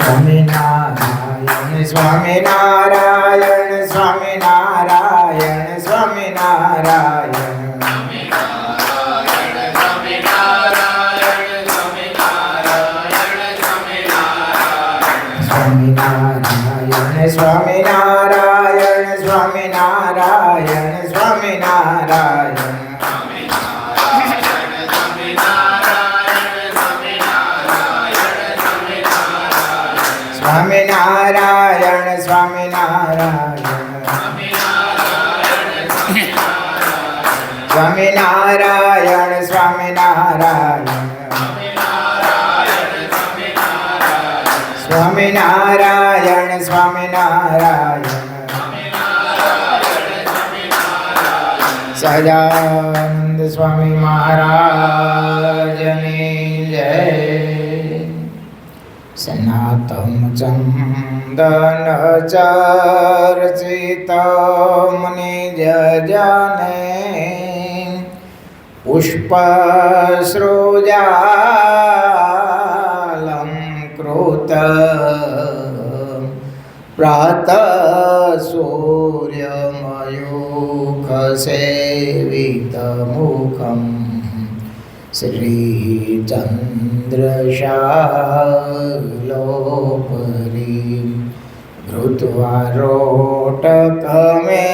સ્વામિનારાયણ સ્વામિનારાયણ સ્વામિનારાયણ સ્વામિનારાયણ સ્વામિનારાયણ સ્વામિનારાયણ સ્વામિનારાયણ સ્વામિનારાયણ સ્વામિનારાયણ સ્વામિનારાયણ સ્વામિનારાયણ સ્વામિનારાયણ સ્વામિનારાયણ સહજાનંદ સ્વામી મહારાજની જય. સનાતન ચંદન ચર્ચિત નિજ જને પુષ્પ સૃજાલં કૃત પ્રાત સૂર્યમયુખ સેવિત મુખમ શ્રીચંદ્રશાલોપરી ધૃત્વા રોટકમે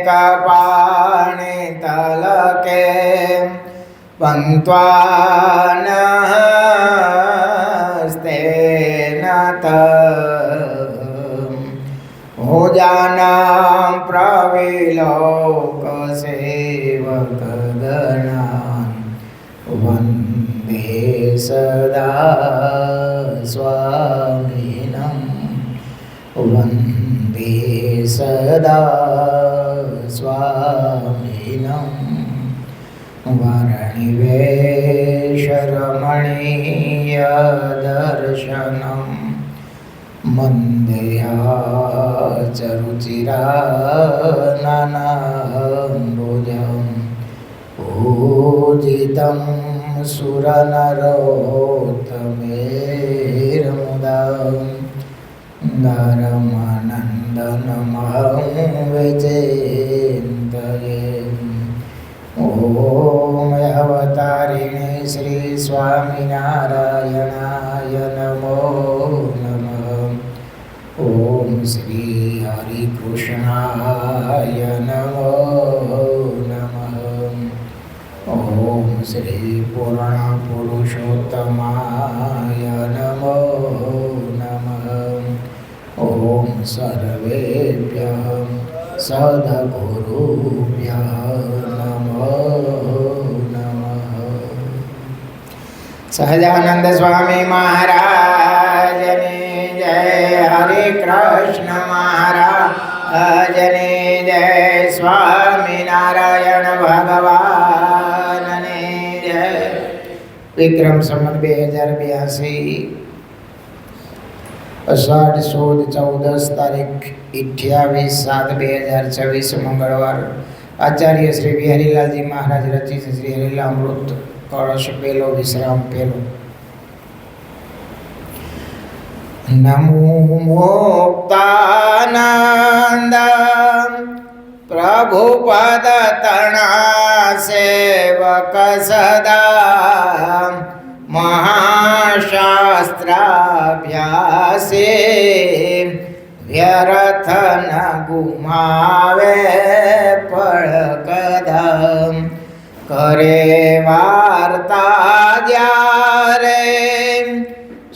કપાણિ તલકે પંત્વાનસ્તેન ભુજાનાં પ્રવિલોક સેવકગણાં વંદે સદા સ્વામિનં વંદે સદા સ્વામિનં વારણિવેશરમણીય દર્શનમ મંદયાચરુચિરાનનાંબુજં પૂજિतं સુરનરોત્તમૈર્મુદા નરમાનંદનમહં વિચિन्तયે. ઓમ અવતારિણે શ્રી સ્વામિનારાયણાય નમો નમઃ. ઓમ શ્રી હરિકૃષ્ણાય નમો નમઃ. ઓમ શ્રી પૂર્ણ પુરુષોત્તમાય નમો નમઃ. ઓમ સર્વેભ્યઃ સદ્ગુરુભ્યઃ નમો નમઃ. સહજાનંદ સ્વામી મહારાજની જય. હરે કૃષ્ણ મહારાજની જય. સ્વામિનારાયણ ભગવાનની જય. વિક્રમ સંવત 2082 અષાઢ સુદ 14 તારીખ 28/7/2026 મંગળવાર. આચાર્ય શ્રી બિહારીલાલજી મહારાજ રચિત શ્રી હરિલામૃત કળશ પહેલો વિશ્રામ પહેલો. નમો મુક્તાનંદ પ્રભુપદ તણા સેવક સદા મહાશાસ્ત્રાભ્યાસે વ્યર્થ ન ગુમાવે પળ કદમ. કરે વાર્તા જ્યારે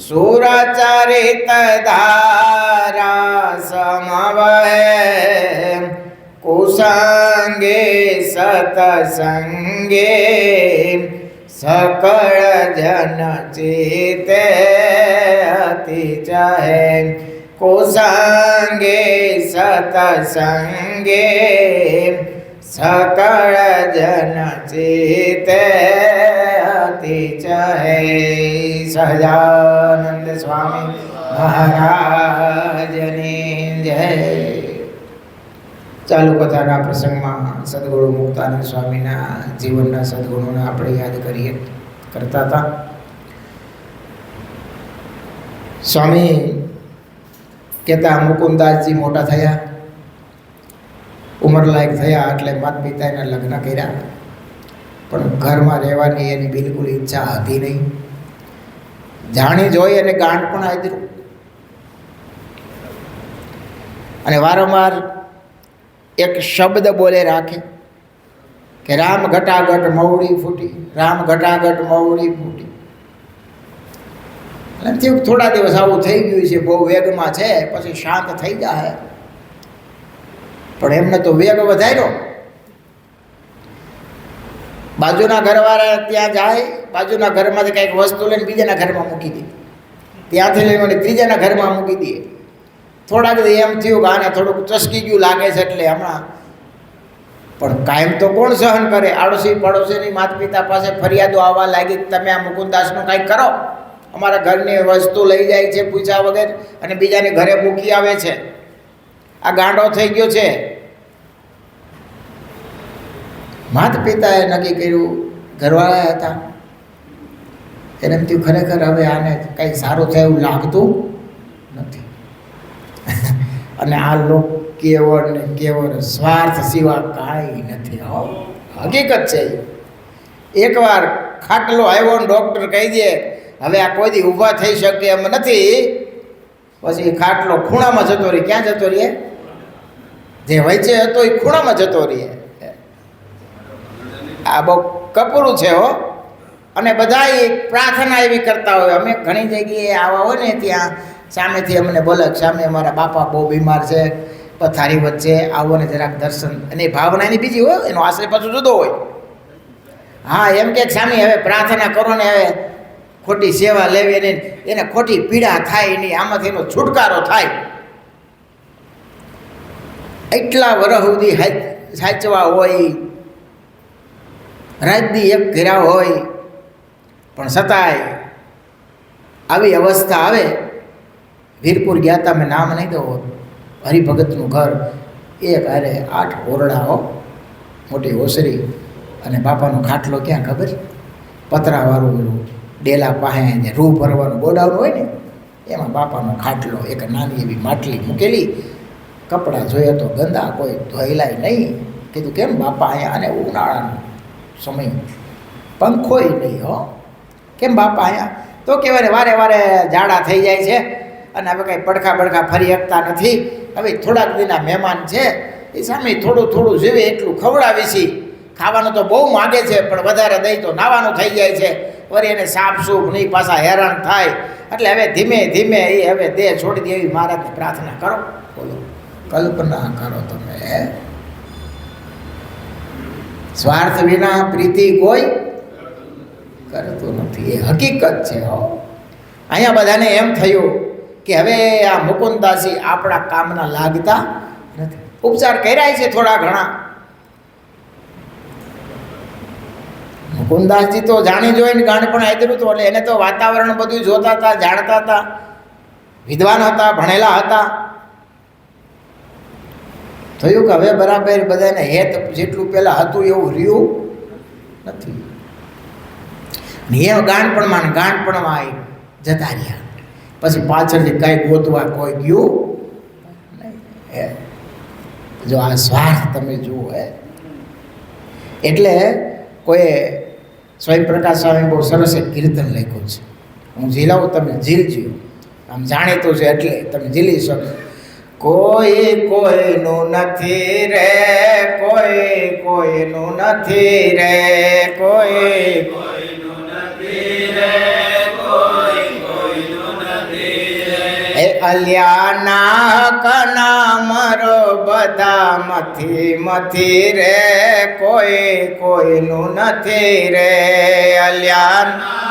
સુરચરિત ધારા સમવહે કુસંગે સતસંગે સકળ જન ચિતે અતિ ચાહે. કુસંગે સતસંગે સકળ જન ચિતે અતિ ચાહે. સહજાનંદ સ્વામી મહારાજની જય. ચાલુ કથાના પ્રસંગમાં સદગુરુ મુક્તાનંદ સ્વામીના જીવનના સદગુણોને આપણે યાદ કરતા હતા. સ્વામી કહેતા મુકુંદાસજી મોટા થયા, ઉંમરલાયક થયા એટલે માતા પિતાના લગ્ન કર્યા, પણ ઘરમાં રહેવાની એની બિલકુલ ઈચ્છા હતી નહીં. જાણી જોઈ અને ગાંઠ પણ આદર્યું અને વારંવાર એક શબ્દ બોલે રાખે કે રામ ઘટાઘટ મવડી ફૂટી, રામ ઘટાઘટ મવડી ફૂટી. અને થયું થોડા દિવસ આવું થઈ ગયું છે, બહુ વેગમાં છે, પછી શાંત થઈ જાય. પણ એમને તો વેગ વધાર્યો. બાજુના ઘરવાળા ત્યાં જાય, બાજુના ઘરમાંથી કંઈક વસ્તુ લઈને બીજાના ઘરમાં મૂકી દે, ત્યાંથી લઈને ત્રીજાના ઘરમાં મૂકી દે. થોડાક એમ થયું કે આને થોડુંક ચસકી ગયું લાગે છે એટલે હમણાં. પણ કાયમ તો કોણ સહન કરે? આડોશી પડોશીની માતા પિતા પાસે ફરિયાદો આવવા લાગી, તમે આ મુકુંદાસનું કંઈક કરો, અમારા ઘરની વસ્તુ લઈ જાય છે પૂછ્યા વગર અને બીજાને ઘરે મૂકી આવે છે, આ ગાંડો થઈ ગયો છે. માતા પિતાએ નક્કી કર્યું, ઘરવાળા હતા, એને એમ થયું ખરેખર હવે આને કંઈ સારું થાય એવું લાગતું નથી. અને આ લોક કેવળ ને કેવળ સ્વાર્થ સિવાય કાંઈ નથી. હકીકત છે. એકવાર ખાટલો આવ્યો ને ડૉક્ટર કહી દે હવે આ કોઈ દી ઊભા થઈ શકે એમ નથી, પછી ખાટલો ખૂણામાં જતો રહે. ક્યાં જતો રહે? જે વચ્ચે હતો એ ખૂણામાં જતો રહે. આ બહુ કપરું છે હો. અને બધા પ્રાર્થના એવી કરતા હોય. અમે ઘણી જગ્યાએ આવા હોય ને ત્યાં સામેથી અમને બોલે સામે અમારા બાપા બહુ બીમાર છે, પથારી વચ્ચે આવો ને જરાક દર્શન. અને એ ભાવના એની બીજી હોય, એનો આશ્રય પાછું જુદો હોય. હા એમ કે સ્વામી હવે પ્રાર્થના કરો ને હવે ખોટી સેવા લેવી ને એને ખોટી પીડા થાય નહીં, આમાંથી એનો છુટકારો થાય. એટલા વર્ષ સુધી સાચવા હોય, રાજદી એક ઘેરા હોય, પણ છતાંય આવી અવસ્થા આવે. વીરપુર ગયા હતા, મેં નામ નહીં કહું, હરિભગતનું ઘર, એક અરે 8 ઓરડાઓ, મોટી ઓસરી, અને બાપાનો ખાટલો ક્યાં ખબર? પતરાવાળું પેલું ડેલા પાસે રૂ ભરવાનું ગોડાઉન હોય ને એમાં બાપાનો ખાટલો, એક નાની એવી માટલી મૂકેલી. કપડાં જોયા તો ગંદા, કોઈ ધોયેલાય નહીં. કીધું કેમ બાપા અહીંયા? અને ઉનાળાનો સમય, પંખોય નહીં હો, કેમ બાપા અહીંયા? તો કહેવાય ને વારે વારે ઝાડા થઈ જાય છે અને હવે કાંઈ પડખા ફરી શકતા નથી. હવે થોડાક દિનના મહેમાન છે, એ સામે થોડું થોડું જીવે એટલું ખવડાવી છે. ખાવાનું તો બહુ માગે છે, પણ વધારે દહીં તો નાવાનું થઈ જાય છે. વળી એને સાફ સૂફ નહીં, પાછા હેરાન થાય. એટલે હવે ધીમે ધીમે એ હવે દેહ છોડી દે એવી મહારાજની પ્રાર્થના કરો. બોલો, કલ્પના કરો તમે. સ્વાર્થ વિના પ્રીતિ કોઈ કરતું નથી, એ હકીકત છે. અહીંયા બધાને એમ થયું કે હવે આ મુકુંદાસી આપણા કામના લાગતા નથી. ઉપચાર કર્યા છે થોડા ઘણા. મુકુંદાસજી તો જાણી જોઈને ગાંઠ પણ આદર્યું હતું, એટલે એને તો વાતાવરણ બધું જોતા હતા, જાણતા હતા, વિદ્વાન હતા, ભણેલા હતા. થયું કે હવે બરાબર બધાને હેત જેટલું પહેલાં હતું એવું રહ્યું નથી. એ ગાંઠપણમાં જતા રહ્યા. પછી પાછળથી કાંઈ ગોતવા કોઈ ગયું નહીં. જો આ સ્વાર્થ તમે જુઓ. એટલે કોઈ સ્વયંપ્રકાશ સ્વામી બહુ સરસ એક કીર્તન લખ્યું છે, હું ઝીલાવું, તમે ઝીલજો. આમ જાણીતું છે એટલે તમે ઝીલી શકો. કોઈ કોઈનું નથી રે, કોઈ કોઈનું નથી રે, કોઈ કોઈનું નથી રે, કોઈ કોઈનું નથી રે. એ અલ્યાના કના મરો બધા મથી રે, કોઈ કોઈનું નથી રે. અલ્યાના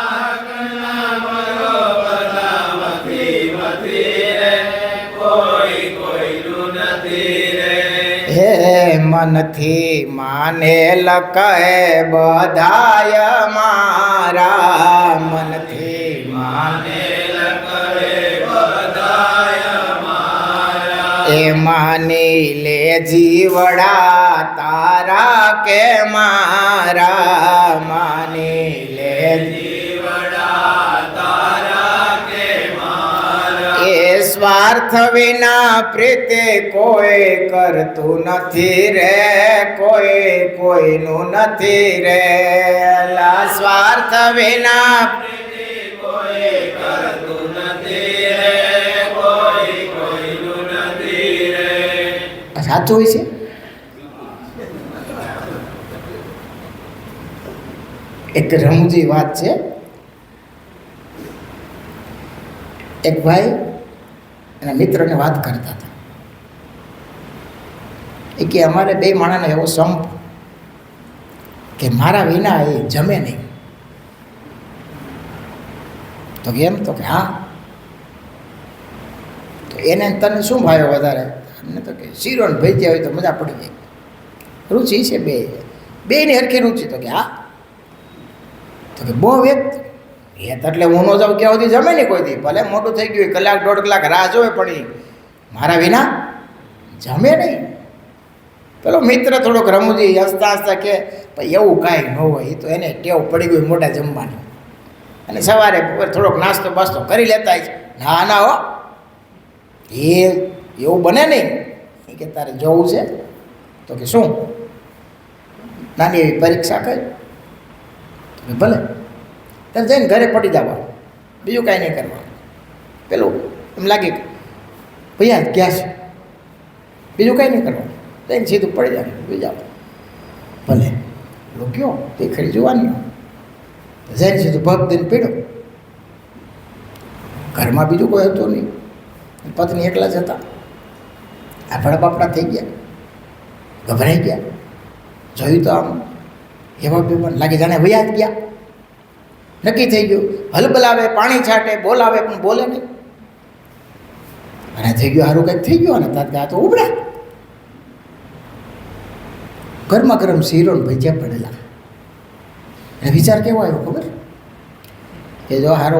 મનથી માનેલ કહે બધાય મારા, મનથી માનેલ કહે બધાય મારા. એ માની લે જીવડા તારા કે મારા, માની લે જીવડા તારા કે મારા. એ સ્વાર્થ વિના પ્રીતિ કોઈ કરતું નથી રે, કોઈ કોઈનું નથી રે. સ્વાર્થ વિના પ્રીતિ કોઈ કરતું નથી રે, કોઈ કોઈનું નથી રે. સાચું હોય છે. એક રમૂજી વાત છે. એક ભાઈ એના મિત્રને વાત કરતા હતા. એ કે અમારે બે માણસને એવો સંપ કે મારા વિના એ જમે નહીં. તો કેમ? તો કે હા. તો એને તને શું ભાવ્યો વધારે? અમને તો કે શીરો ને ભજીયા હોય તો મજા પડી જાય. રુચિ છે બેયની હરખી રુચિ. તો કે હા. તો કે બહુ વ્યક્ત એટલે હું ન જાઉં ક્યાં સુધી જમે નહીં કોઈ દી. ભલે મોટું થઈ ગયું કલાક દોઢ કલાક રાહ જોવે પણ એ મારા વિના જમે નહીં. પેલો મિત્ર થોડોક રમૂજી હસતા હસતા કે ભાઈ એવું કાંઈ ન હોય, એ તો એને ટેવ પડી ગઈ મોટા જમવાની, અને સવારે થોડોક નાસ્તો બાસ્તો કરી લેતા છે. ના ના હો, એ એવું બને નહીં. એ કે તારે જવું છે? તો કે શું? નાની એવી પરીક્ષા કરી. ભલે ત્યારે જઈને ઘરે પડી જવાનું, બીજું કાંઈ નહીં કરવાનું. પેલું એમ લાગે ભૈયા ગયા છે, બીજું કાંઈ નહીં કરવાનું. જઈને સીધું પડી જાય બીજા. ભલે પેલો કયો તે ખરી જોવાની જઈને સીધું ભગ દઈને પીડો. ઘરમાં બીજું કોઈ હતું નહીં, પત્ની એકલા જ હતા. આફડા બાપડા થઈ ગયા, ગભરાઈ ગયા. જોયું તો આમ એવા બેભાન લાગે જાણે વયા જ ગયા. નક્કી થઈ ગયું, હલબલાવે, પાણી છાંટે, બોલાવે પણ બોલે નહીં. અને થઈ ગયું સારું કંઈક થઈ ગયું. અને તાત્કાલિક તો ઉભરા ગરમા ગરમ શીરો ને ભજીયા પડેલા. અને વિચાર કેવો આવ્યો ખબર? કે જો હારો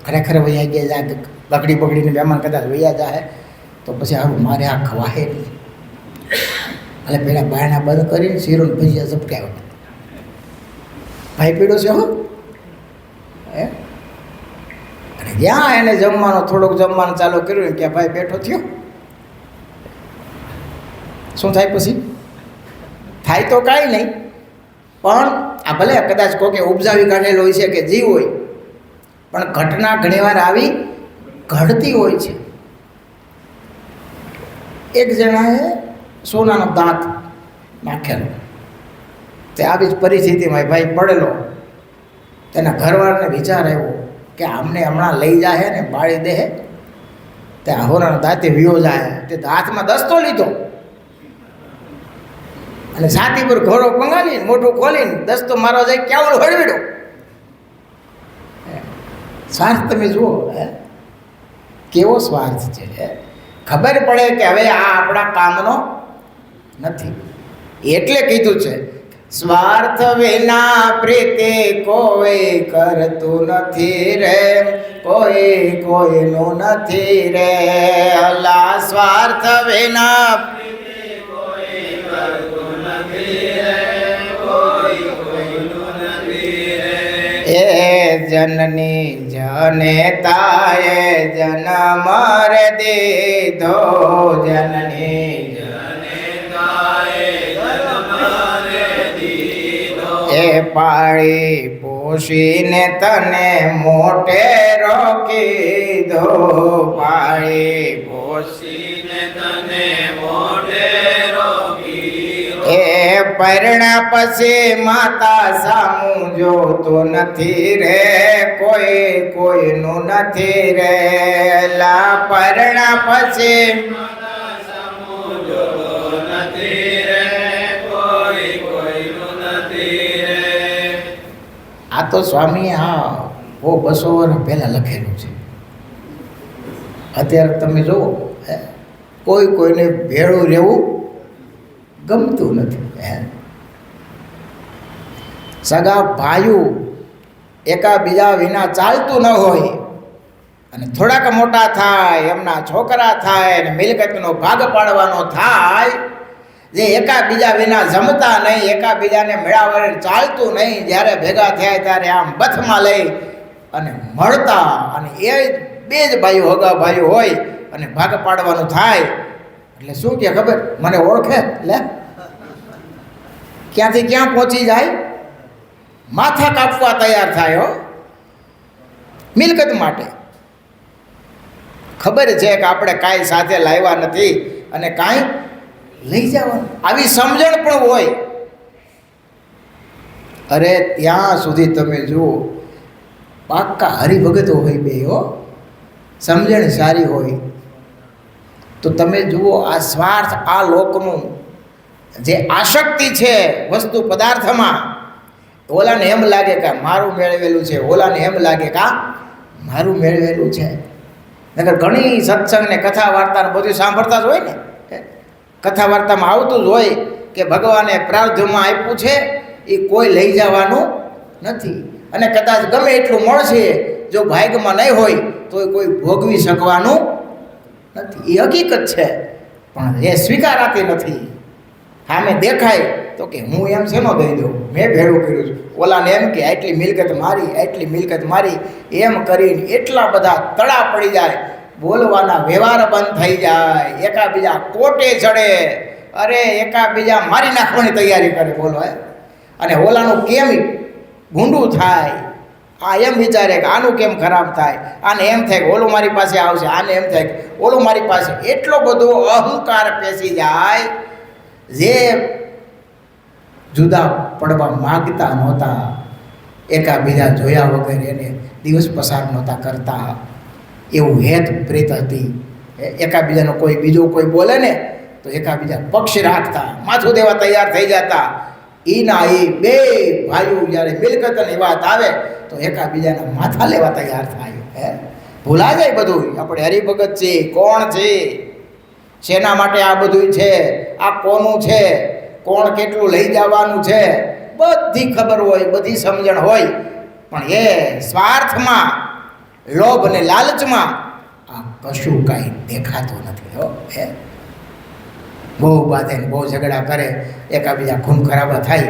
ખરેખર વૈયા ગયા જાય, બગડી બગડીને મહેમાન કદાચ વૈયા જાય તો પછી હારું મારે આ ખવાહે નહીં. એટલે પેલા બાયણા બંધ કરીને શીરો ને ભજીયા ઝપટાવ્યો. ભાઈ પીડો છે હો. અને જ્યાં એને જમવાનું થોડુંક જમવાનું ચાલુ કર્યું ને ત્યાં ભાઈ બેઠો થયો. શું થાય પછી? થાય તો કાંઈ નહીં, પણ આ ભલે કદાચ કોકે ઉપજાવી કાઢેલો હોય છે કે જીવ હોય, પણ ઘટના ઘણીવાર આવી ઘડતી હોય છે. એક જણાએ સોનાનો દાંત નાખેલો. તે આવી જ પરિસ્થિતિમાં ભાઈ પડેલો. તેના ઘરવાળાને વિચાર આવ્યો કે આમને હમણાં લઈ જાય ને બાળી દે. તે હોનાનો દાંતે વિયો જાય. તે હાથમાં દસ્તો લીધો અને છાતી પર ઘોડો પંગાલીને મોઢું ખોલીને દસ્તો મારવા જાય ક્યાં હળવીડો. સ્વાર્થ તમે જુઓ, કેવો સ્વાર્થ છે. ખબર પડે કે હવે આ આપણા કામનો નથી, એટલે કીધું છે સ્વાર્થ વિના પ્રીતિ કોઈ કરતું નથી રે, કોઈ કોઈનું નથી રે. અલા સ્વાર્થ વિના પ્રીતિ કોઈ કરતું નથી રે, કોઈ કોઈનું નથી રે. એ જનની જનેતાએ જન્મ રે દીધો, જનની એ પાળી પોષીને તને મોટેરો કીધો, પાળી પોષીને તને મોટેરો કીધો. એ પરણા પછી માતા સામું જોતો નથી રે, કોઈ કોઈનું નથી રે. લા પરણા પછી માતા સામું જોતો નથી રે, કોઈ કોઈનું નથી રે. આ તો સ્વામી હા 200 વર્ષ પહેલાં લખેલું છે. અત્યારે તમે જુઓ, કોઈ કોઈને ભેળું રહેવું ગમતું નથી. સગા ભાઈઓ એકાબીજા વિના ચાલતું ન હોય, અને થોડાક મોટા થાય, એમના છોકરા થાય ને મિલકતનો ભાગ પાડવાનો થાય, જે એકાબીજા વિના જમતા નહીં, એકાબીજાને મેળાવડે ચાલતું નહીં, જ્યારે ભેગા થયા ત્યારે આમ બથમાં લઈ અને મળતા. અને એ બે જ ભાઈઓ હગા ભાઈઓ હોય અને ભાગ પાડવાનું થાય એટલે શું કે ખબર, મને ઓળખે લે ક્યાંથી ક્યાં પહોંચી જાય, માથા કાપવા તૈયાર થાય હો મિલકત માટે. ખબર છે કે આપણે કાંઈ સાથે લાવ્યા નથી અને કાંઈ લઈ જવાનું, આવી સમજણ પણ હોય. અરે ત્યાં સુધી તમે જુઓ પાક્કા હરિભગતો હોય બે હો, સમજણ સારી હોય. તો તમે જુઓ આ સ્વાર્થ, આ લોકનું જે આસક્તિ છે વસ્તુ પદાર્થમાં, ઓલાને એમ લાગે કે મારું મેળવેલું છે, ઓલાને એમ લાગે કે મારું મેળવેલું છે. નકર ઘણી સત્સંગ ને કથા વાર્તા બધું સાંભળતા જ હોય ને, કથા વાર્તામાં આવતું જ હોય કે ભગવાને પ્રારબ્ધમાં આપ્યું છે એ કોઈ લઈ જવાનું નથી, અને કદાચ ગમે એટલું મળશે જો ભાગ્યમાં નહીં હોય તો કોઈ ભોગવી શકવાનું નથી. એ હકીકત છે, પણ એ સ્વીકારાતી નથી. સામે દેખાય તો કે હું એમ શેનો દઈ દઉં, મેં ભેળું કર્યું છું, ઓલાને એમ કે આટલી મિલકત મારી, આટલી મિલકત મારી, એમ કરીને એટલા બધા તળા પડી જાય, બોલવાના વ્યવહાર બંધ થઈ જાય, એકાબીજા કોટે ચડે, અરે એકાબીજા મારી નાખવાની તૈયારી કરે, બોલો હે. અને ઓલાનું કેમ ભૂંડું થાય, આ એમ વિચારે કે આનું કેમ ખરાબ થાય, આને એમ થાય કે ઓલું મારી પાસે આવશે, આને એમ થાય કે ઓલું મારી પાસે. એટલો બધો અહંકાર પેસી જાય, જે જુદા પડવા માગતા નહોતા, એકાબીજા જોયા વગર એને દિવસ પસાર નહોતા કરતા, એવું હેત પ્રેત હતી. એકાબીજાનો કોઈ બીજો કોઈ બોલે ને તો એકાબીજા પક્ષ રાખતા, માથું દેવા તૈયાર થઈ જતા. એના એ બે ભાઈઓ જ્યારે મિલકતની વાત આવે તો એકાબીજાના માથા લેવા તૈયાર થાય. ભૂલા જાય બધું, આપણે હરિભગત છે, કોણ છે, શેના માટે આ બધું છે, આ કોનું છે, કોણ કેટલું લઈ જવાનું છે, બધી ખબર હોય, બધી સમજણ હોય, પણ એ સ્વાર્થમાં, લોભ અને લાલચમાં આ કશું કાંઈ દેખાતું નથી હો. બહુ બાંધે બહુ ઝઘડા કરે, એકાબીજા ખૂન ખરાબા થાય,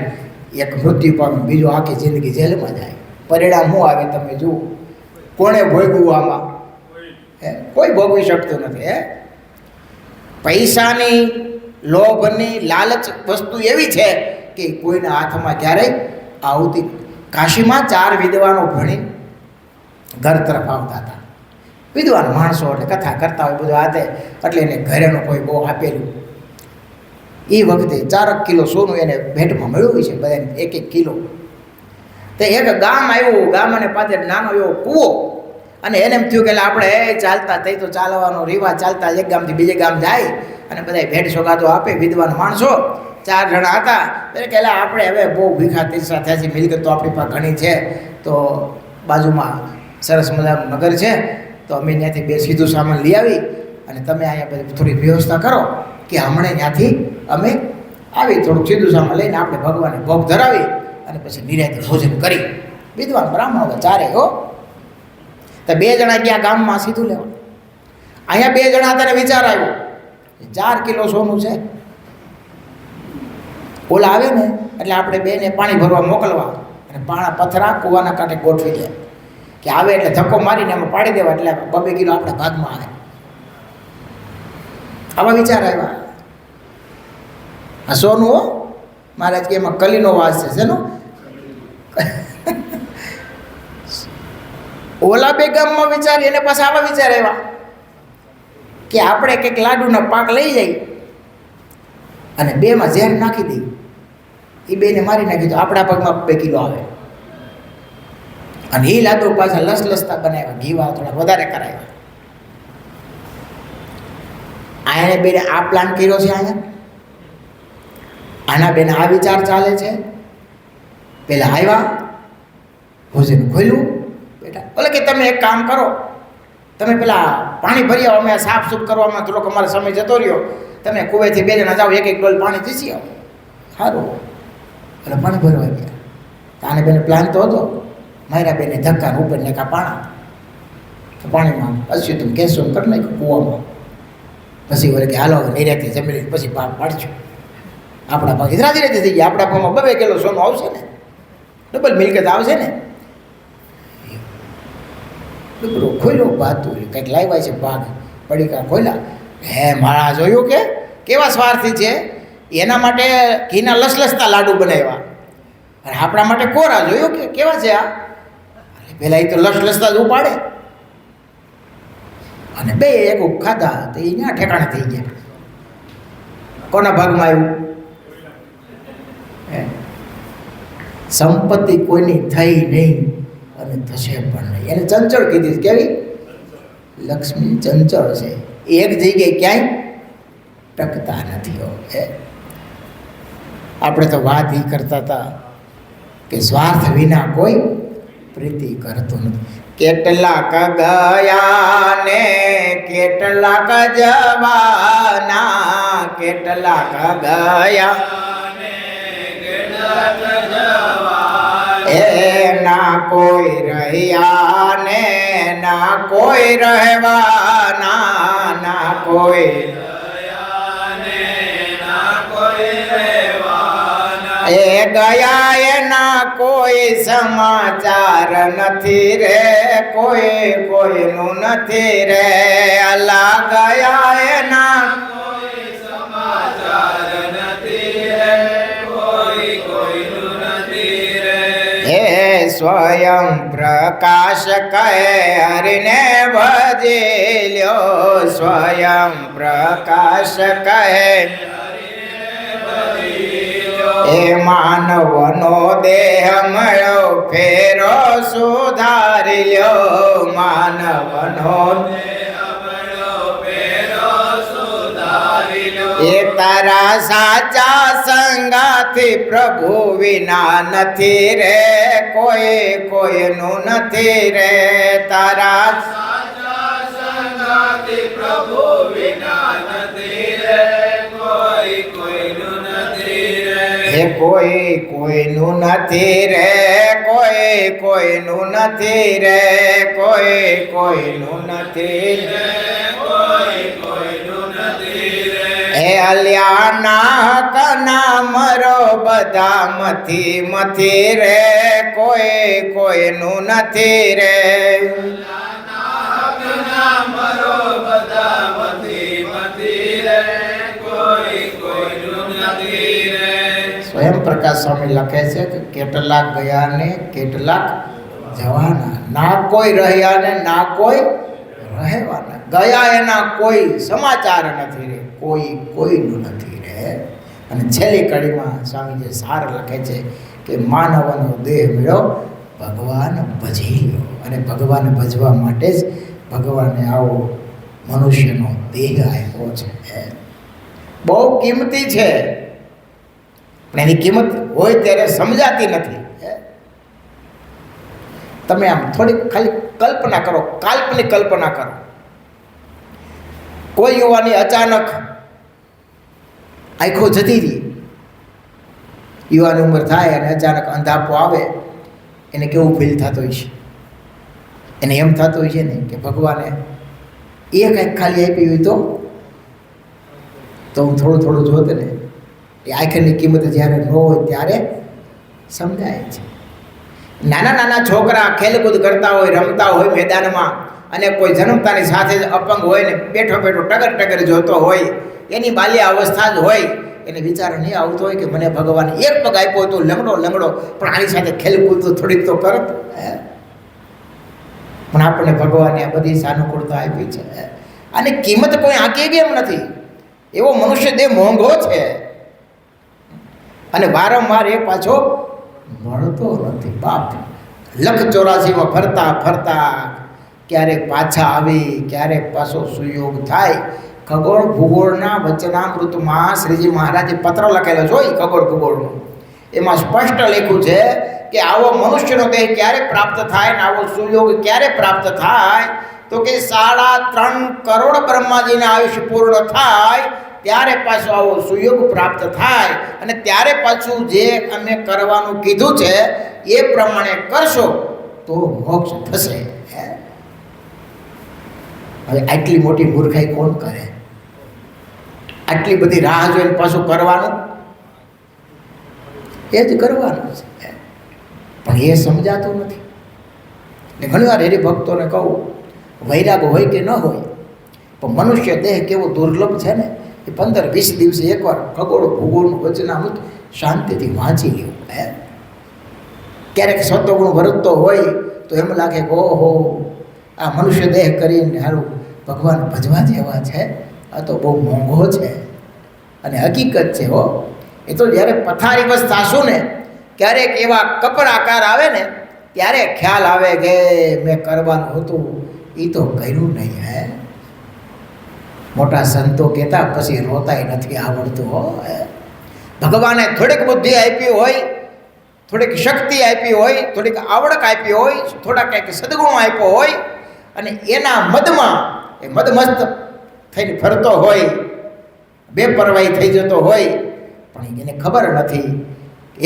એક મૃત્યુ પામે, બીજો આખી જિંદગી જેલમાં જાય. પરિણામ શું આવે તમે જુઓ, કોણે ભોગવું આમાં? કોઈ ભોગવી શકતું નથી. પૈસાની, લોભની, લાલચ વસ્તુ એવી છે કે કોઈના હાથમાં ક્યારેય આવતી. કાશીમાં 4 વિદ્વાનો ભણી ઘર તરફ આવતા હતા. વિદ્વાન માણસો એટલે કથા કરતા હોય બધું હાથે, એટલે એને ઘરેનું કોઈ બહુ આપેલું. એ વખતે 4 કિલો સોનું એને ભેટમાં મળ્યું છે, બધાને 1-1 કિલો. તો એક ગામ આવ્યું, ગામ અને પાસે નાનો એવો કૂવો, અને એને એમ થયું કે આપણે ચાલતા થઈ તો ચાલવાનો રિવાજ, ચાલતા એક ગામથી બીજે ગામ જાય અને બધા ભેટ સોગાદો આપે. વિદ્વાન માણસો 4 જણા હતા. એટલે કે આપણે હવે બહુ ભીખા તીર્ષા થયા છે, મિલકત તો આપણી પાસે ઘણી છે, તો બાજુમાં સરસ મજાનું નગર છે, તો અમે ત્યાંથી 2 સીધું સામાન લઈ આવી અને તમે અહીંયા બધી થોડી વ્યવસ્થા કરો કે હમણાં ત્યાંથી અમે આવી થોડુંક સીધું સામાન લઈને આપણે ભગવાનને ભોગ ધરાવી અને પછી નિરાંતે ભોજન કરી. વિદ્વાન બ્રાહ્મણ 4 હો. તો 2 જણા ગયા ગામમાં સીધું લેવા. અહીંયા 2 જણા હતા ને વિચાર આવ્યો 4 કિલો સોનું છે, ઓલા આવે ને એટલે આપણે 2ને પાણી ભરવા મોકલવા અને પથરા કૂવાના કાંઠે ગોઠવી દે કે આવે એટલે ધક્કો મારીને એમાં પાડી દેવા, એટલે 2 કિલો આપણા ભાગમાં આવે. આવા વિચાર આવ્યા. આ સોનું હો મહારાજ કે એમાં કલીનો વાસ છે, શેનો? ઓલા 2 ગામમાં વિચાર, એને પાસે આવા વિચાર આવ્યા કે આપણે કંઈક લાડુના પાક લઈ જઈ અને 2માં ઝેર નાખી દઈ, એ 2ને મારી નાખી તો આપણા પગમાં 2 કિલો આવે. અને એ લાડુ પાછા લસલસતા બનાવ્યા, ઘીવા થોડા વધારે કરાવ્યા. આને 2ને આ પ્લાન કર્યો છે. આના 2ને આ વિચાર ચાલે છે. પેલા આવ્યા, ભોજન ખોલ્યું, બેટા બોલે કે તમે એક કામ કરો, તમે પેલા પાણી ભરી આવો, અમે સાફ સૂફ કરવામાં થોડોક અમારો સમય જતો રહ્યો, તમે કુવેથી 2 જણા જાઓ, 1-1 ડોલ પાણી પીસી આવો. સારું, એટલે પાણી ભરવા ગયા. આને 2ને પ્લાન તો હતો, મારા 2ને ધક્કા ઉપર નાખા પાણીમાં, અશ્યુતમ કેશોમ કરી નાખ્યું કૂવામાં. પછી બોલે કે હાલો નિરાંતે જમી લઈને પછી પાક પાડશું. આપણા ભાગ ધીરે ધીરે થઈ ગયા. આપણા ભાગમાં 2 કિલો સોનું આવશે ને, ડબલ મિલકત આવશે ને. ડબલો ખોલ્યો બાતું કંઈક લાવ્યા છે ભાગ, પડીકા ખોલ્યા, હે મારા જોયું કે કેવા સ્વાર્થી છે, એના માટે ઘીના લસલસતા લાડુ બનાવ્યા, અને આપણા માટે કોરા, જોયું કે કેવા છે આ. પેલા એ તો લસલસતા જ ઉપાડે, અને બે એક ખાધા તો એ ત્યાં ઠેકાણે થઈ ગયા. કોના ભાગમાં આવ્યું? સંપત્તિ કોઈની થઈ નહીં અને થશે પણ નહીં. એને ચંચળ કીધી. કેવી? લક્ષ્મી ચંચળ છે, એક જગ્યાએ ક્યાંય ટકતા નથી. આપણે તો વાત એ કરતા હતા કે સ્વાર્થ વિના કોઈ પ્રીતિ કરતું નથી. કેટલાક ગયા ને કેટલાક જવાના, કેટલાક ગયા ના કોઈ રહ્યા ને ના કોઈ રહેવાના, ના કોઈ એ ગયા એના કોઈ સમાચાર નથી રે, કોઈ કોઈનું નથી રે. અલા ગયા એના કોઈ સમાચાર નથી રે, કોઈ કોઈનું નથી રે. હે સ્વયં પ્રકાશ કહે હરિને ભજી લ્યો, સ્વયં પ્રકાશ કહે એ માનવનો દેહ મળ્યો ફેરો સુધારી લ્યો, માનવનો એ તારા સાચા સંગાથી પ્રભુ વિના નથી રે, કોઈ કોઈનું નથી રે. તારા સાચા સંગાથી પ્રભુ વિના નથી રે, કોઈ કોઈનું નથી રે. હે કોઈ કોઈનું નથી રે, કોઈ કોઈનું નથી રે, કોઈ કોઈનું નથી રે, કોઈ કોઈનું નથી રે. હે અલ્યાના હકના મરો બધા મથી મથી રે, કોઈ કોઈનું નથી રે. મરો બધા મથી મથી રે, કોઈ કોઈનું નથી રે. સ્વયં પ્રકાશ સ્વામી લખે છે કે કેટલાક ગયા ને કેટલાક જવાના, ના કોઈ રહ્યા ને ના કોઈ રહેવાના. ગયા એના કોઈ સમાચાર નથી રે, કોઈ કોઈનું નથી રે. અને છેલ્લી કડીમાં સ્વામી જે સાર લખે છે કે માનવનો દેહ મળ્યો ભગવાન ભજી લો, અને ભગવાન ભજવા માટે જ ભગવાને આવો મનુષ્યનો દેહ આપ્યો છે. બહુ કિંમતી છે, પણ એની કિંમત હોય ત્યારે સમજાતી નથી. તમે આમ થોડીક ખાલી કલ્પના કરો, કાલ્પનિક કલ્પના કરો. કોઈ યુવાની અચાનક આંખો જતી રહી, યુવાની ઉંમર થાય અને અચાનક અંધાપો આવે, એને કેવું ફીલ થતું હોય છે? એને એમ થતું હોય છે ને કે ભગવાને એ કંઈક ખાલી આપી હોય તો હું થોડું થોડું જોત ને. એ આંખની કિંમત જ્યારે ન હોય ત્યારે સમજાય છે. નાના નાના છોકરા ખેલકૂદ કરતા હોય, રમતા હોય મેદાનમાં, અને કોઈ જન્મતાની સાથે જ અપંગ હોય ને બેઠો બેઠો ટગર ટગર જોતો હોય, એની બાલ્ય અવસ્થા જ હોય, એને વિચાર નહીં આવતો હોય કે મને ભગવાન એક પગ આપ્યો તો લંગડો લંગડો, પણ આની સાથે ખેલકૂદ તો થોડીક તો કરત. પણ આપણને ભગવાને આ બધી સાનુકૂળતા આપી છે. અને કિંમત કોઈ આંકી કેમ નથી? એવો મનુષ્ય દેહ મોંઘો છે, અને વારંવાર એ પાછો મળતો નથી. બાપ 184 ફરતા ફરતા ક્યારેક પાછા આવી, ક્યારેક પાછો સુયોગ થાય. ખગોળ ભૂગોળના વચનામૃતમાં શ્રીજી મહારાજે પત્ર લખેલો જોઈ ખગોળ ભૂગોળનો, એમાં સ્પષ્ટ લખ્યું છે કે આવો મનુષ્યનો દેહ ક્યારે પ્રાપ્ત થાય ને આવો સુયોગ ક્યારે પ્રાપ્ત થાય? તો કે 3.5 કરોડ બ્રહ્માજીના આયુષ્ય પૂર્ણ થાય ત્યારે પાછો આવો સુયોગ પ્રાપ્ત થાય, અને ત્યારે પાછું જે અમે કરવાનું કીધું છે એ પ્રમાણે કરશો તો મોક્ષ થશે. હવે આટલી મોટી મૂર્ખાઈ કોણ કરે? આટલી બધી રાહ જોઈને પાછું કરવાનું, એ જ કરવાનું છે, પણ એ સમજાતું નથી. ને ઘણીવાર હરિભક્તોને કહું, વૈરાગ હોય કે ન હોય, પણ મનુષ્ય દેહ કેવો દુર્લભ છે ને, એ 15-20 દિવસે એકવાર ખગોળ ભૂગોળનું વચનામૃત શાંતિથી વાંચી લેવું. ક્યારેક સત્વગુણ વરતતો હોય તો એમ લાગે કે ઓહો, આ મનુષ્ય દેહ કરીને હારું ભગવાન ભજવા જેવા છે, આ તો બહુ મોંઘો છે. અને હકીકત છે હો, એ તો જ્યારે પથારી બસ થાશું ને, ક્યારેક એવા કપડાકાર આવે ને ત્યારે ખ્યાલ આવે કે મેં કરવાનું હતું એ તો કર્યું નહીં. હે, મોટા સંતો કહેતા પછી રોતાય નથી આવડતું હો. ભગવાને થોડીક બુદ્ધિ આપી હોય, થોડીક શક્તિ આપી હોય, થોડીક આવડક આપી હોય, થોડા કંઈક સદગુણો આપ્યો હોય, અને એના મદમાં એ મદમસ્ત થઈને ફરતો હોય, બેપરવાહી થઈ જતો હોય, પણ એને ખબર નથી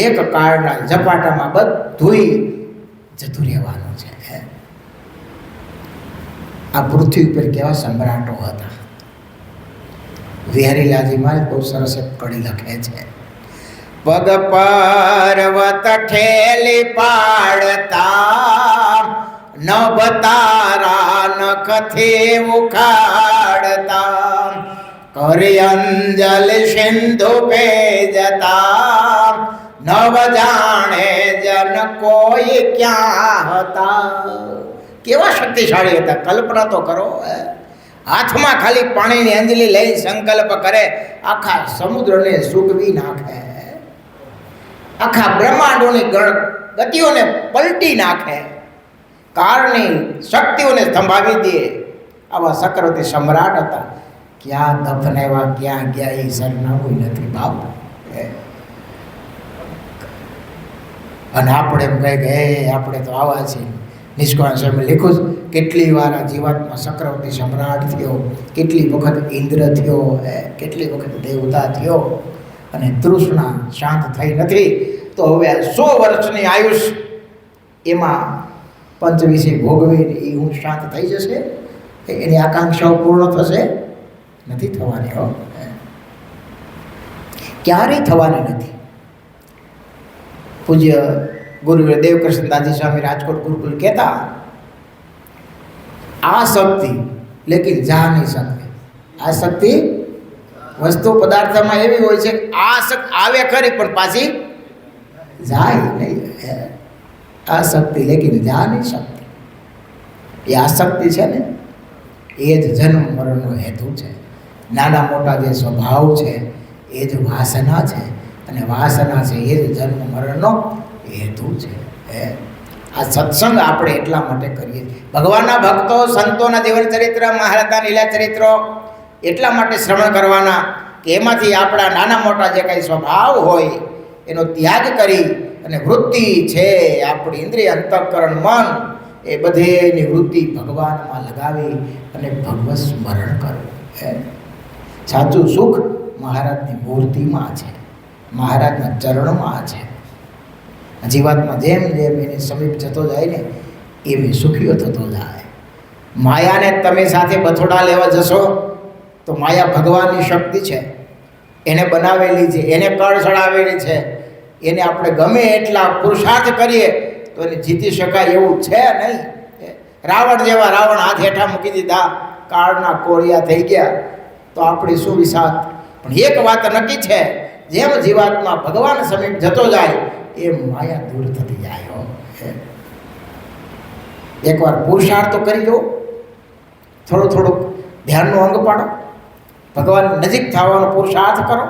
એક કાળના ઝપાટામાં બધુંય જતું રહેવાનું છે. આ પૃથ્વી ઉપર કેવા સમ્રાટો હતા. વિહારીલાલજી મહારાજ બહુ સરસ એક કડી લખે છે, પગ પર્વત ઠેલી પાડતા, નભ તારા નખથી ઉખાડતા, કરી અંજલ સિંધુ ભેજતા, નવ જાણે જન કોઈ ક્યાં હતા. કેવા શક્તિશાળી હતા, કલ્પના તો કરો. હાથમાં ખાલી પાણીની અંજલી લઈ સંકલ્પ કરે, આખા સમુદ્રને સૂકવી નાખે, આખા બ્રહ્માંડોની ગતિઓને પલટી નાખે, કાળની શક્તિઓને સંભાવી દે. આવા ચક્રવર્તી સમ્રાટ હતા. ક્યાં દફનાવ્યા, ક્યાં ગયા એ સરનામું નથી બાપ. અને આપણે એમ કહે કે આપણે તો આવા છીએ. નિષ્કાળ સ્વામી લખ્યું છે, કેટલી વાર આ જીવાતમાં ચક્રવર્તી સમ્રાટ થયો, કેટલી વખત ઇન્દ્ર થયો, કેટલી વખત દેવતા થયો, અને તૃષ્ણા શાંત થઈ નથી. તો હવે 100 વર્ષની આયુષ એમાં પંચવીસી ભોગવીને એ હું શાંત થઈ જશે, એની આકાંક્ષાઓ પૂર્ણ થશે? નથી થવાની હો, ક્યારેય થવાની નથી. પૂજ્ય ગુરુ દેવકૃષ્ણદાસજી સ્વામી રાજકોટ ગુરુકુલ કહેતા, આ શક્તિ લેકિન જા નહીં શકતે. આ શક્તિ વસ્તુ પદાર્થમાં એવી હોય છે, આ શક્તિ આવે ખરી પણ પાછી જાય નહીં. આ શક્તિ લેકિન જા નહીં શકતી. એ આસક્તિ છે ને, એ જ જન્મ મરણનો હેતુ છે. નાના મોટા જે સ્વભાવ છે એ જ વાસના છે, અને વાસના છે એ જ જન્મ મરણનો હેતુ છે. આ સત્સંગ આપણે એટલા માટે કરીએ છીએ. ભગવાનના ભક્તો સંતોના જીવન ચરિત્ર, મહારાજના લીલા ચરિત્રો એટલા માટે શ્રવણ કરવાના કે એમાંથી આપણા નાના મોટા જે કંઈ સ્વભાવ હોય એનો ત્યાગ કરી અને વૃત્તિ છે આપણી ઇન્દ્રિય, અંતઃકરણ, મન, એ બધેની વૃત્તિ ભગવાનમાં લગાવી અને ભગવત સ્મરણ કરવું. સાચું સુખ મહારાજની મૂર્તિમાં છે, મહારાજના ચરણમાં છે. જીવાતમાં જેમ જેમ એની સમીપ જતો જાય ને એમ સુખીઓ થતો જાય. માયાને તમે સાથે બથોડા લેવા જશો તો માયા ભગવાનની શક્તિ છે, એને બનાવેલી છે, એને કળ ચડાવેલી છે. એને આપણે ગમે એટલા પુરુષાર્થ કરીએ તો એને જીતી શકાય એવું છે નહીં. રાવણ જેવા રાવણ હાથ હેઠા મૂકી દીધા, કાળના કોળિયા થઈ ગયા, તો આપણી શું વિસાત. પણ એક વાત નક્કી છે, જેમ જીવાતમાં ભગવાન સમીપ જતો જાય એ માયા દૂર થતી જાય. એકવાર પુરુષાર્થ તો કરી લો, થોડું થોડુંક ધ્યાનનું અંગ પાડો, ભગવાન નજીક થવાનો પુરુષાર્થ કરો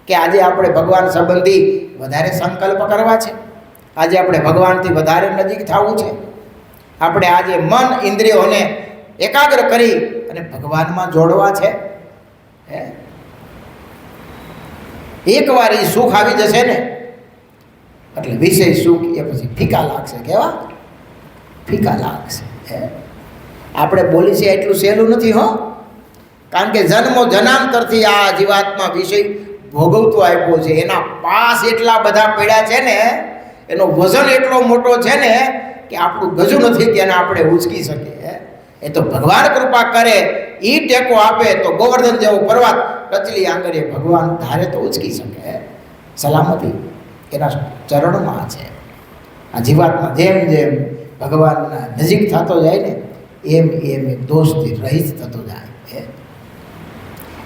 કે આજે આપણે ભગવાન સંબંધી વધારે સંકલ્પ કરવા છે, આજે આપણે ભગવાનથી વધારે નજીક થવું છે. આપણે આજે મન ઇન્દ્રિયોને એકાગ્ર કરી અને ભગવાનમાં જોડવા છે. એકવાર એ સુખ આવી જશે ને એટલે વિષય સુખ એ પછી ફીકા લાગશે. કેવા ફીકા લાગશે. આપણે બોલી છે એટલું સહેલું નથી હો, કારણ કે જન્મો જન્માંતરથી આ જીવાતમાં વિષય ભોગવતો આવ્યો છે. એના પાસ એટલા બધા પડ્યા છે ને, એનો વજન એટલો મોટો છે ને કે આપણું ગજું નથી કે એને આપણે ઉચકી શકીએ. એ તો ભગવાન કૃપા કરે, એ ટેકો આપે તો ગોવર્ધન જેવો પર્વત ટચલી આંગળીએ ભગવાન ધારે તો ઉચકી શકે. સલામતી એના ચરણમાં છે. આ જીવાતમાં જેમ જેમ ભગવાનના નજીક થતો જાય ને એમ એમ દોષથી રહિત થતો જાય.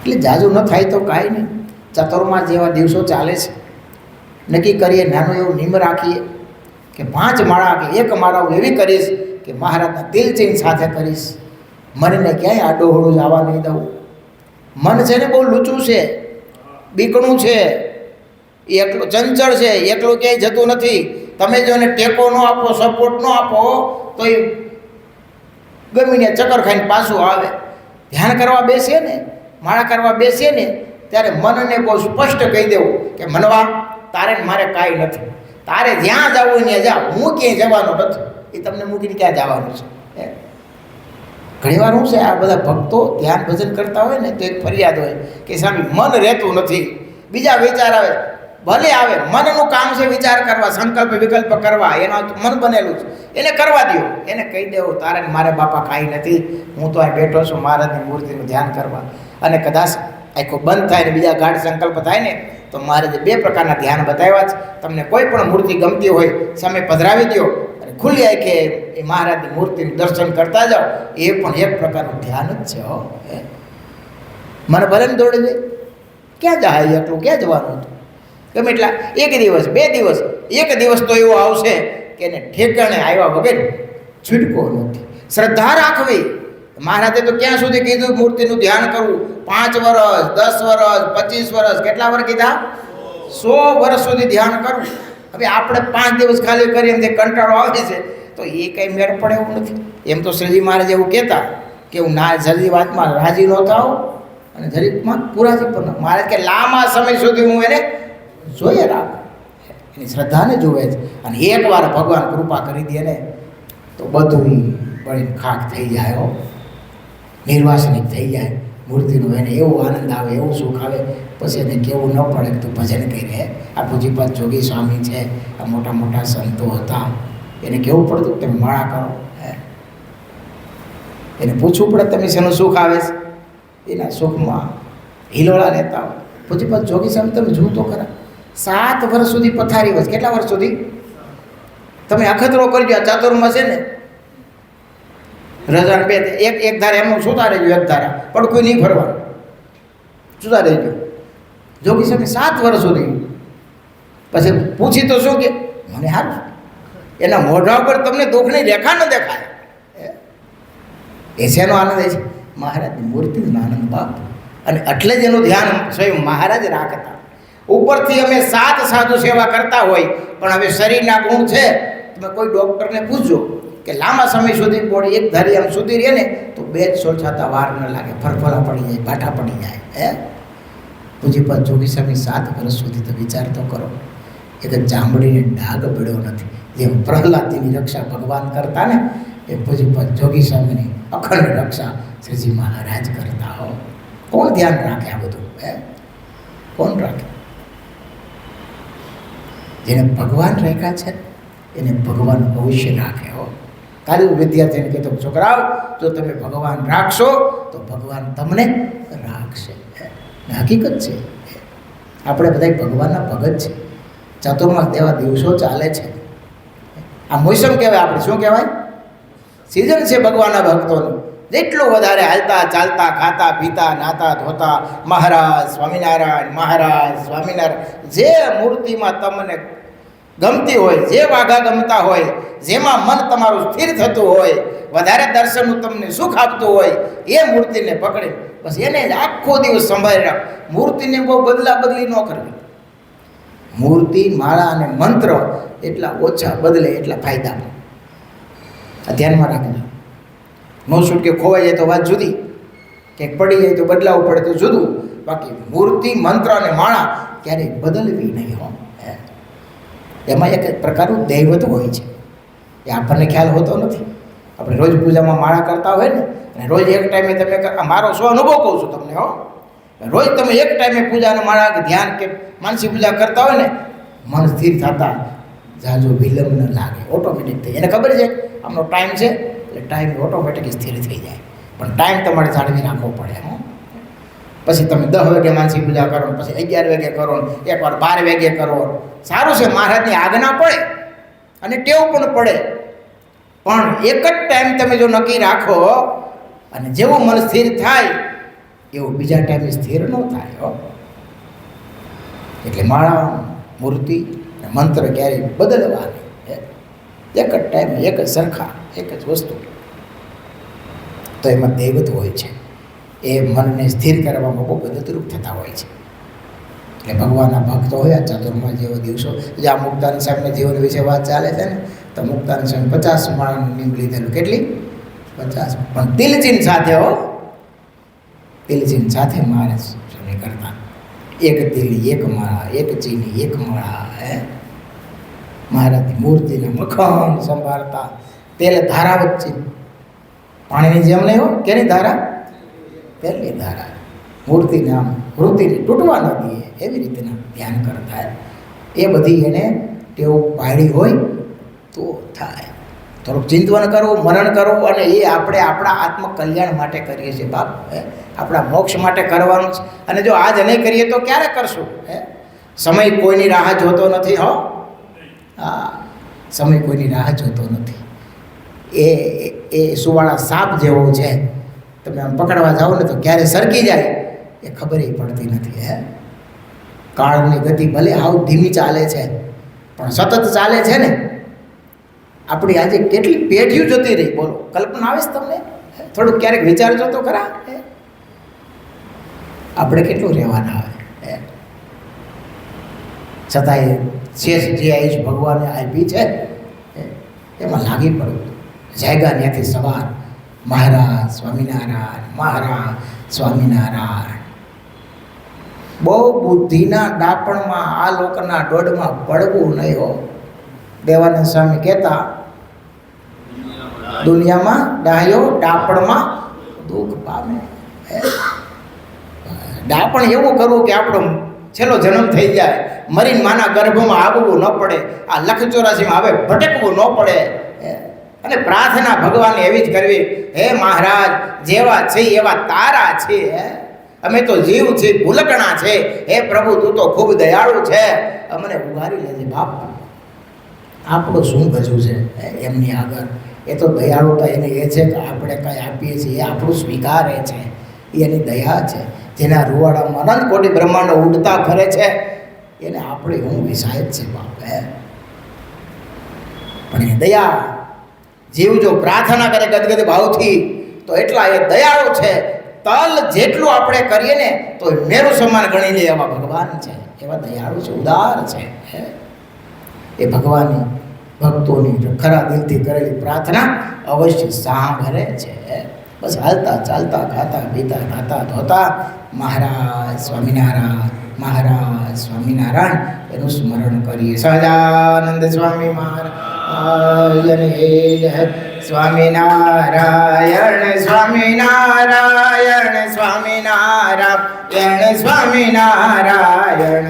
એટલે જાજુ ન થાય તો કાંઈ નહીં. ચતુર્માસ જેવા દિવસો ચાલે છે, નક્કી કરીએ, નાનો એવો નિયમ રાખીએ કે 5 માળા કે 1 માળા હું એવી કરીશ કે મહારાજના દિલ ચીન સાથે કરીશ. મનને ક્યાંય આડોહળું જવા નહીં દઉં. મન છે ને બહુ લૂચું છે, બીકણું છે, એકલું ચંચળ છે, એકલું ક્યાંય જતું નથી. તમે જો એને ટેકો ન આપો, સપોર્ટ ન આપો તો એ ગમીને ચક્કર ખાઈને પાછું આવે. ધ્યાન કરવા બેસીએ ને, માળા કરવા બેસીએ ને, ત્યારે મનને બહુ સ્પષ્ટ કહી દેવું કે મનવા, તારે ને મારે કાંઈ નથી, તારે જ્યાં જવું ત્યાં જાઓ, હું ક્યાંય જવાનો નથી. એ તમને મૂકીને ક્યાં જવાનું છે? ઘણીવાર શું છે, આ બધા ભક્તો ધ્યાન ભજન કરતા હોય ને તો એક ફરિયાદ હોય કે સ્વામી મન રહેતું નથી, બીજા વિચાર આવે. ભલે આવે, મનનું કામ છે વિચાર કરવા, સંકલ્પ વિકલ્પ કરવા, એનું મન બનેલું છે, એને કરવા દો. એને કહી દેવું તારે ને મારે બાપા કાંઈ નથી, હું તો અહીં બેઠો છું મહારાજની મૂર્તિનું ધ્યાન કરવા. અને કદાચ આખો બંધ થાય ને બીજા ગાઢ સંકલ્પ થાય ને તો મારે જે 2 પ્રકારના ધ્યાન બતાવ્યા છે, તમને કોઈ પણ મૂર્તિ ગમતી હોય સામે પધરાવી દો અને ખુલ્લી આંખે એ મહારાજની મૂર્તિનું દર્શન કરતા જાઓ. એ પણ એક પ્રકારનું ધ્યાન જ છે. હો, મને ભલે ને દોડી જાય, ક્યાં જાય એટલું, ક્યાં જવાનું હતું? ગમે એટલા 1 દિવસ 2 દિવસ, 1 દિવસ તો એવો આવશે કે એને ઠેકાણે આવ્યા વગર છૂટકો નથી. શ્રદ્ધા રાખવી. મહારાજે તો ક્યાં સુધી કીધું મૂર્તિનું ધ્યાન કરવું? 5 વર્ષ, 10 વર્ષ, 25 વર્ષ, કેટલા વર્ષ કીધા? 100 વર્ષ સુધી ધ્યાન કરવું. હવે આપણે 5 દિવસ ખાલી કરીએ એમ કંટાળો આવે છે તો એ કંઈ મેળ પડે એવું નથી. એમ તો શ્રીજી મહારાજ એવું કહેતા કે હું ના જલ્દી વાતમાં રાજી ન થાવ અને જરીકમાં પુરાજી પણ. મહારાજ કે લાંબા સમય સુધી હું એને જોઈએ રાખું, એની શ્રદ્ધાને જોવે છે. અને એકવાર ભગવાન કૃપા કરી દે ને તો બધું બળીને ખાક થઈ જાય. નિર્વાસનિક થઈ જાય મૂર્તિનું. એને એવો આનંદ આવે, એવું સુખ આવે, પછી એને કેવું ન પડે કે તું ભજન કરી. આ પૂજીપાદ જોગી સ્વામી છે, આ મોટા મોટા સંતો હતા, એને કેવું પડતું કે તમે માળા કરો. એને પૂછવું પડે તમે શેનું સુખ આવે છે? એના સુખમાં હિલોળા લેતા હોય. પૂજીપાદ જોગી સ્વામી તમે જુઓ તો ખરા, 7 વર્ષ સુધી પથારી હોય. કેટલા વર્ષ સુધી? તમે અખતરો કરજો. આ ચાતુર્માસ છે ને, રજા 2 એક ધારે એમનું સુતા રહેજો, એક ધારા પડકું નહીં ફરવાનું, સુતા રહેજો. જોગી સ્વામી 7 વર્ષ સુધી. પછી પૂછી તો શું કે મને હારું. એના મોઢા પર તમને દુઃખની રેખા ન દેખાય. એ શેનો આનંદ છે? મહારાજની મૂર્તિનો આનંદ બાપ. અને એટલે જ એનું ધ્યાન સ્વયં મહારાજ રાખતા. ઉપરથી અમે 7 સાધુ સેવા કરતા હોય, પણ હવે શરીરના ગુણ છે. તમે કોઈ ડૉક્ટરને પૂછજો કે લાંબા સમય સુધી બોડી એક ધારી આમ સુધી રહે ને તો 2 છોડછાતા વાર ન લાગે, ફરફરા પડી જાય, ભાટા પડી જાય. પૂજીપાદ જોગી સ્વામી 7 વર્ષ સુધી તો વિચાર તો કરો. એક ચામડીને ડાઘ પડ્યો નથી. જેમ પ્રહલાદની રક્ષા ભગવાન કરતા ને એ પૂજીપાદ જોગી સ્વામીની અખંડ રક્ષા શ્રીજી મહારાજ કરતા. હો, કોણ ધ્યાન રાખે આ બધું? કોણ રાખે? જેને ભગવાન રાખ્યા છે એને ભગવાન અવશ્ય રાખે. હો, કાલે વિદ્યાર્થીને કહેતો છોકરાઓ, જો તમે ભગવાન રાખશો તો ભગવાન તમને રાખશે. હકીકત છે. આપણે બધા ભગવાનના ભગત છે. ચાતુર્માસ જેવા દિવસો ચાલે છે. આ મોસમ કહેવાય, આપણે શું કહેવાય? સિઝન છે ભગવાનના ભક્તોનું. જેટલું વધારે હાલતા ચાલતા, ખાતા પીતા, નાતા ધોતા, મહારાજ સ્વામિનારાયણ, મહારાજ સ્વામિનારાયણ, જે મૂર્તિમાં તમને ગમતી હોય, જે વાઘા ગમતા હોય, જેમાં મન તમારું સ્થિર થતું હોય, વધારે દર્શનનું તમને સુખ આપતું હોય, એ મૂર્તિને પકડી બસ એને જ આખો દિવસ સંભાળી રાખ. મૂર્તિને બહુ બદલા બદલી ન કરવી. મૂર્તિ, માળા અને મંત્ર એટલા ઓછા બદલે એટલા ફાયદા. આ ધ્યાનમાં રાખજો. નો છૂટકે ખોવાઈ જાય તો વાત જુદી, ક્યાંક પડી જાય તો બદલાવવું પડે તો જુદું. બાકી મૂર્તિ, મંત્ર અને માળા ક્યારેય બદલવી નહીં. હો, એમાં એક પ્રકારનું દૈવત હોય છે, એ આપણને ખ્યાલ હોતો નથી. આપણે રોજ પૂજામાં માળા કરતા હોય ને, અને રોજ એક ટાઈમે તમે, મારો સ્વ અનુભવ કહું છું તમને. હો, રોજ તમે એક ટાઈમે પૂજા અને માળા કે ધ્યાન કે માનસી પૂજા કરતા હોય ને, મન સ્થિર થતા જાજો વિલંબ ન લાગે, ઓટોમેટિક થઈ જાય. એને ખબર છે આમનો ટાઈમ છે, એટલે ટાઈમ ઓટોમેટિક સ્થિર થઈ જાય. પણ ટાઈમ તમારે જાળવી રાખવો પડે. હો, પછી તમે 10 વાગે માનસી પૂજા કરો, પછી 11 વાગે કરો, એકવાર 12 વાગે કરો. સારું છે, મહારાજની આજ્ઞા પડે અને ટેવ પણ પડે. પણ એક જ ટાઈમ તમે જો નક્કી રાખો અને જેવું મન સ્થિર થાય એવું બીજા ટાઈમે સ્થિર ન થાય હો. એટલે માળા, મૂર્તિ, મંત્ર ક્યારેય બદલવાની. એક જ ટાઈમે એક જ સરખા, એક જ વસ્તુ. તો એમાં દૈવત હોય છે, એ મનને સ્થિર કરવામાં બહુ મદદરૂપ થતા હોય છે. એટલે ભગવાનના ભક્તો હોય ચાતુર્માસ જેવા દિવસો, જે આ મુક્તાનંદ સાહેબના જીવન વિશે વાત ચાલે છે ને, તો મુક્તાનંદ સાહેબ 50 માળાનું નિયમ લીધેલું. કેટલી? 50. પણ તિલચિહ્ન સાથે હો, તિલચિહ્ન સાથે મહારાજ સ્વામી કરતા. એક તિલ એક માળા, એક ચિહ્ન એક માળા. મહારાજની મૂર્તિને મખણ સંભાળતા, તેલ ધારા વચ્ચે, પાણીની જેમ નહીં હો. કેની ધારા? તેલની ધારા. મૂર્તિને આમ વૃત્તિને તૂટવા ન દે એવી રીતના ધ્યાન કરતા. એ બધી એને ટેવ પાડી હોય તો થાય. થોડુંક ચિંતન કરવું, મનન કરવું, અને એ આપણે આપણા આત્મકલ્યાણ માટે કરીએ છીએ બાપ. આપણા મોક્ષ માટે કરવાનું છે. અને જો આજ નહીં કરીએ તો ક્યારે કરશું? સમય કોઈની રાહ જોતો નથી હો. હા, સમય કોઈની રાહ જોતો નથી. એ સુવાળા સાપ જેવો છે. તમે આમ પકડવા જાઓ ને તો ક્યારે સરકી જાય એ ખબર પડતી નથી. કાળની ગતિ ભલે હાવ ધીમી ચાલે છે, પણ સતત ચાલે છે ને. આપણી આજે કેટલી પેઢીઓ જતી રહી, બોલો. કલ્પના આવે છે તમને? થોડુંક ક્યારેક વિચારજો તો ખરા. આપણે કેટલું રહેવાના આવે. છતાંય શેષ જે આયુષ ભગવાને આપી છે એમાં લાગી પડવું. જાયગા ત્યાંથી સવાર. મહારાજ સ્વામિનારાયણ, મહારાજ સ્વામિનારાયણ. બહુ બુદ્ધિના ડાપણમાં, આ લોકોના દોડમાં પડવું નહીં હો. દેવાનંદ સ્વામી કહેતા, દુનિયામાં ડાયો ડાપણમાં દુઃખ પામે. ડાપણ એવું કરવું કે આપણો છેલ્લો જન્મ થઈ જાય, મરીને માના ગર્ભમાં આવવું ન પડે, આ 184માં આવે ભટકવું ન પડે. અને પ્રાર્થના ભગવાનને એવી જ કરવી, હે મહારાજ, જેવા છે એવા તારા છે. અમે તો જીવ છે, ભૂલકણા છે. હે પ્રભુ, તું તો ખૂબ દયાળુ છે, અમને ઉગારી લેજે બાપ. આપણું શું ગજું છે એમની આગળ? એ તો દયાળુતા એને એ છે કે આપણે કંઈ આપીએ છીએ એ આપણું સ્વીકારે છે, એ એની દયા છે. જેના રૂવાડામાં અનંત કોટી બ્રહ્માંડો ઉડતા ફરે છે એને આપણે હું વિસાયત છે બાપ. પણ એ દયા, જીવ જો પ્રાર્થના કરે ગદગદ ભાવથી તો એટલા એ દયાળુ છે. તલ જેટલું આપણે કરીએ ને તો મેરું સમાન ગણી લે એવા ભગવાન છે, એવા દયાળુ છે, ઉદાર છે. એ ભગવાનની ભક્તોની ખરા દિલથી કરેલી પ્રાર્થના અવશ્ય સાંભળે છે. બસ હાલતા ચાલતા, ખાતા પીતા, નાતા ધોતા મહારાજ સ્વામિનારાયણ, મહારાજ સ્વામિનારાયણ એનું સ્મરણ કરીએ. સહજાનંદ સ્વામી મહારાજ સ્વામિનારાયણ, સ્વામિનારાયણ, સ્વામિનારાયણ, સ્વામિનારાયણ.